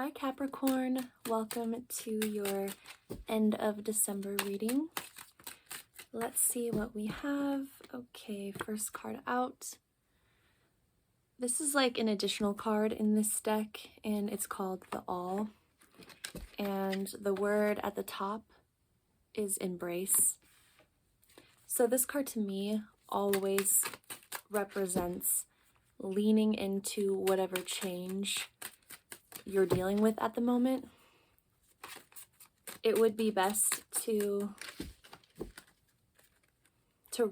Hi Capricorn, welcome to your end of December reading. Let's see what we have. Okay, first card out. This is like an additional card in this deck, and it's called the All. And the word at the top is embrace. So this card to me always represents leaning into whatever change you're dealing with at the moment. It would be best to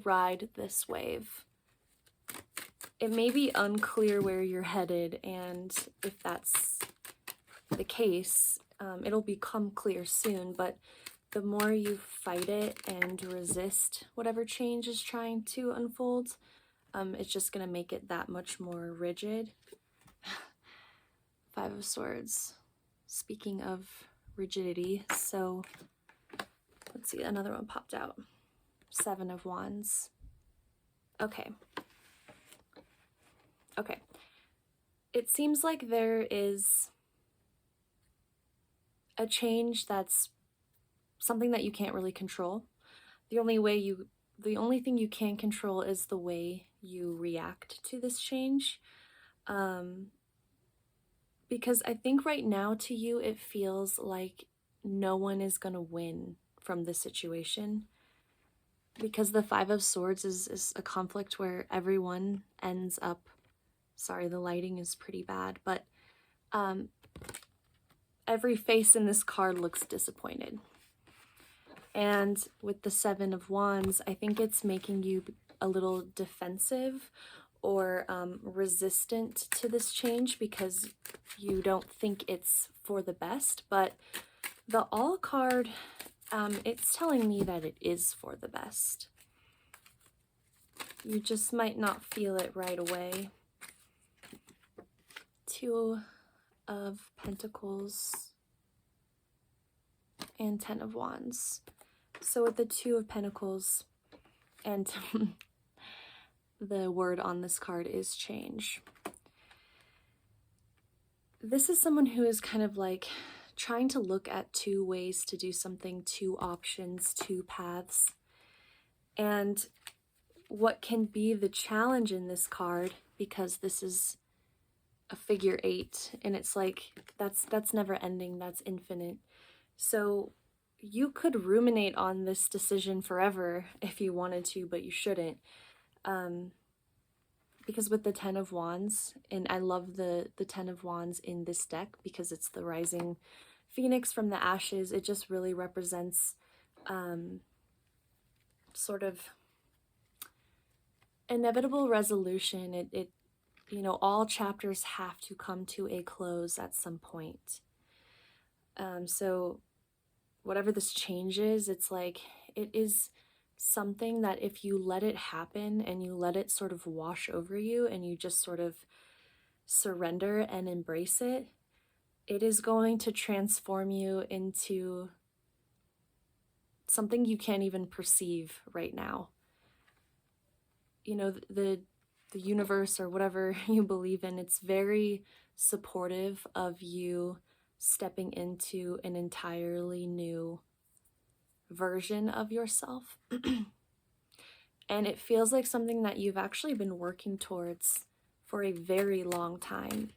ride this wave. It may be unclear where you're headed, and if that's the case, it'll become clear soon, but the more you fight it and resist whatever change is trying to unfold, it's just going to make it that much more rigid. Five of Swords. Speaking of rigidity, so let's see, another one popped out. Seven of Wands. Okay. It seems like there is a change that's something that you can't really control. The only thing you can control is the way you react to this change. Because I think right now to you, it feels like no one is going to win from this situation. Because the Five of Swords is a conflict where everyone ends up, sorry, the lighting is pretty bad, but every face in this card looks disappointed. And with the Seven of Wands, I think it's making you a little defensive or resistant to this change because you don't think it's for the best. But the All card, it's telling me that it is for the best. You just might not feel it right away. Two of Pentacles and Ten of Wands. So with the Two of Pentacles and the word on this card is change. This is someone who is kind of like trying to look at two ways to do something, two options, two paths. And what can be the challenge in this card, because this is a figure 8 and it's like that's never ending, that's infinite. So you could ruminate on this decision forever if you wanted to, but you shouldn't. Because with the Ten of Wands, and I love the Ten of Wands in this deck because it's the rising phoenix from the ashes. It just really represents sort of inevitable resolution. It you know, all chapters have to come to a close at some point. So whatever this change is, it's like it is something that if you let it happen and you let it sort of wash over you and you just sort of surrender and embrace it, it is going to transform you into something you can't even perceive right now. You know, the universe or whatever you believe in, it's very supportive of you stepping into an entirely new version of yourself. And it feels like something that you've actually been working towards for a very long time.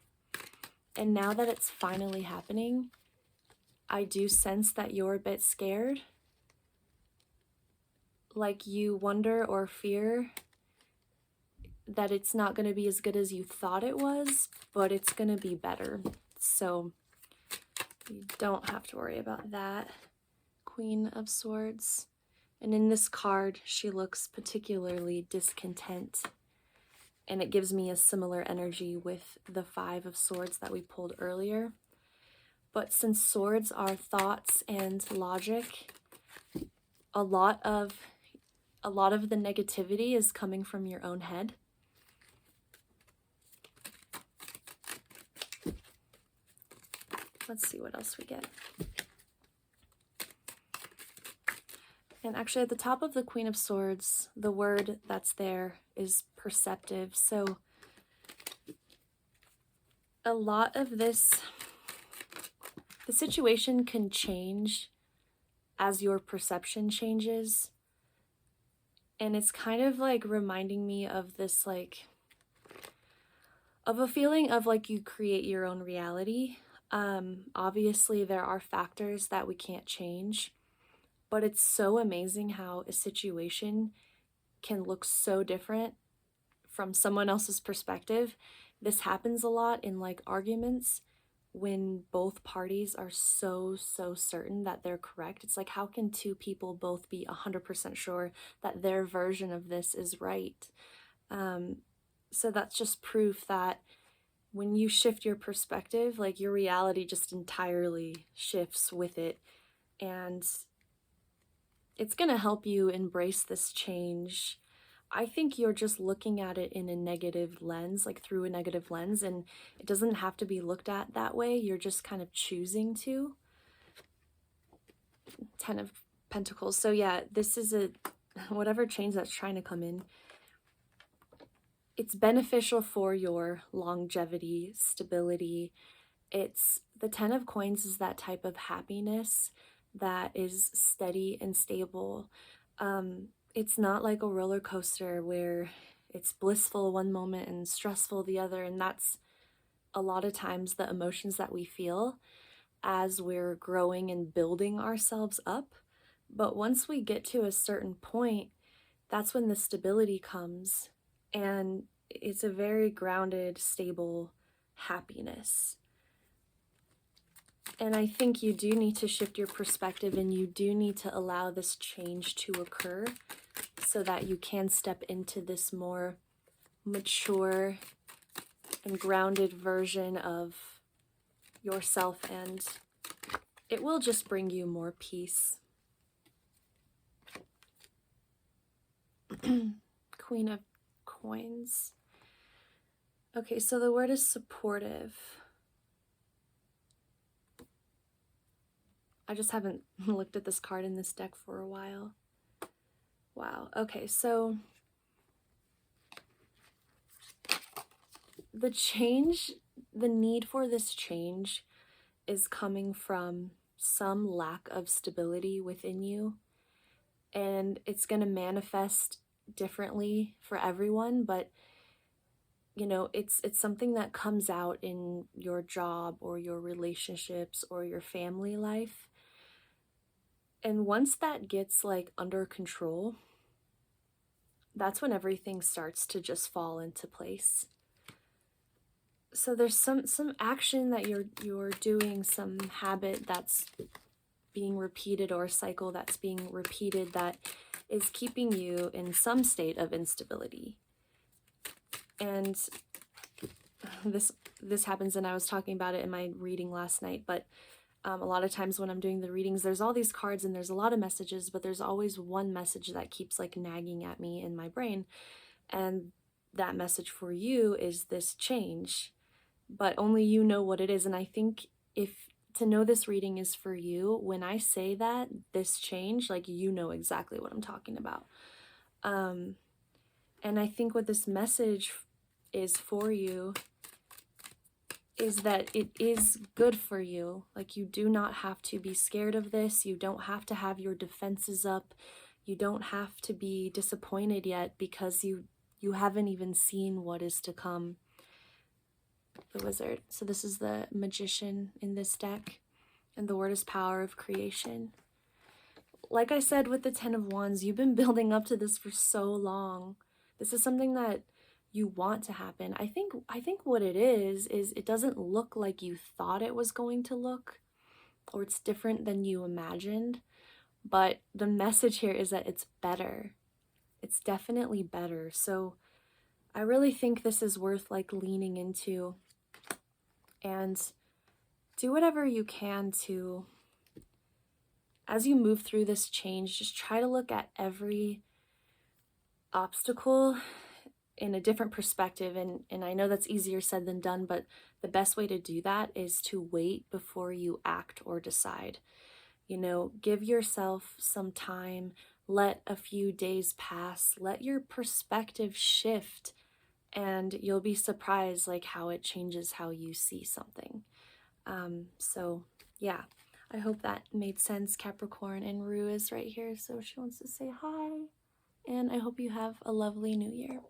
And now that it's finally happening, I do sense that you're a bit scared. Like you wonder or fear that it's not going to be as good as you thought it was, but it's going to be better. So you don't have to worry about that. Queen of Swords. And in this card, she looks particularly discontent. And it gives me a similar energy with the Five of Swords that we pulled earlier. But since swords are thoughts and logic, a lot of the negativity is coming from your own head. Let's see what else we get. And actually at the top of the Queen of Swords, the word that's there is perceptive. So a lot of this the situation can change as your perception changes. And it's kind of like reminding me of this, like, of a feeling of like you create your own reality. Obviously, there are factors that we can't change, but it's so amazing how a situation can look so different from someone else's perspective. This happens a lot in like arguments when both parties are so certain that they're correct. It's like, how can two people both be 100% sure that their version of this is right? So that's just proof that when you shift your perspective, like your reality just entirely shifts with it. And it's going to help you embrace this change. I think you're just looking at it in a negative lens, like through a negative lens, and it doesn't have to be looked at that way. You're just kind of choosing to. 10 of Pentacles. So yeah, this is whatever change that's trying to come in, it's beneficial for your longevity, stability. It's the 10 of Coins is that type of happiness that is steady and stable. It's not like a roller coaster where it's blissful one moment and stressful the other, and that's a lot of times the emotions that we feel as we're growing and building ourselves up. But once we get to a certain point, that's when the stability comes, and it's a very grounded, stable happiness. And I think you do need to shift your perspective, and you do need to allow this change to occur so that you can step into this more mature and grounded version of yourself, and it will just bring you more peace. Queen of Coins. Okay, so the word is supportive. I just haven't looked at this card in this deck for a while. Wow. Okay, so the change, the need for this change is coming from some lack of stability within you, and it's going to manifest differently for everyone, but you know, it's something that comes out in your job or your relationships or your family life. And once that gets like under control, that's when everything starts to just fall into place. So there's some action that you're doing, some habit that's being repeated, or a cycle that's being repeated, that is keeping you in some state of instability. And this happens, and I was talking about it in my reading last night, but a lot of times when I'm doing the readings, there's all these cards and there's a lot of messages, but there's always one message that keeps like nagging at me in my brain. And that message for you is this change, but only you know what it is. And I think if to know this reading is for you, when I say that, this change, like, you know exactly what I'm talking about. And I think what this message is for you is that it is good for you. Like, you do not have to be scared of this. You don't have to have your defenses up. You don't have to be disappointed yet, because you haven't even seen what is to come. The Wizard. So this is the Magician in this deck, and the word is power of creation. Like I said with the 10 of Wands, you've been building up to this for so long. This is something that you want to happen. I think what it is it doesn't look like you thought it was going to look, or it's different than you imagined, but the message here is that it's better. It's definitely better. So I really think this is worth like leaning into, and do whatever you can to, as you move through this change, just try to look at every obstacle in a different perspective. And I know that's easier said than done, but the best way to do that is to wait before you act or decide. You know, give yourself some time, let a few days pass, let your perspective shift, and you'll be surprised like how it changes how you see something. So yeah, I hope that made sense, Capricorn. And Rue is right here, so she wants to say hi. And I hope you have a lovely new year.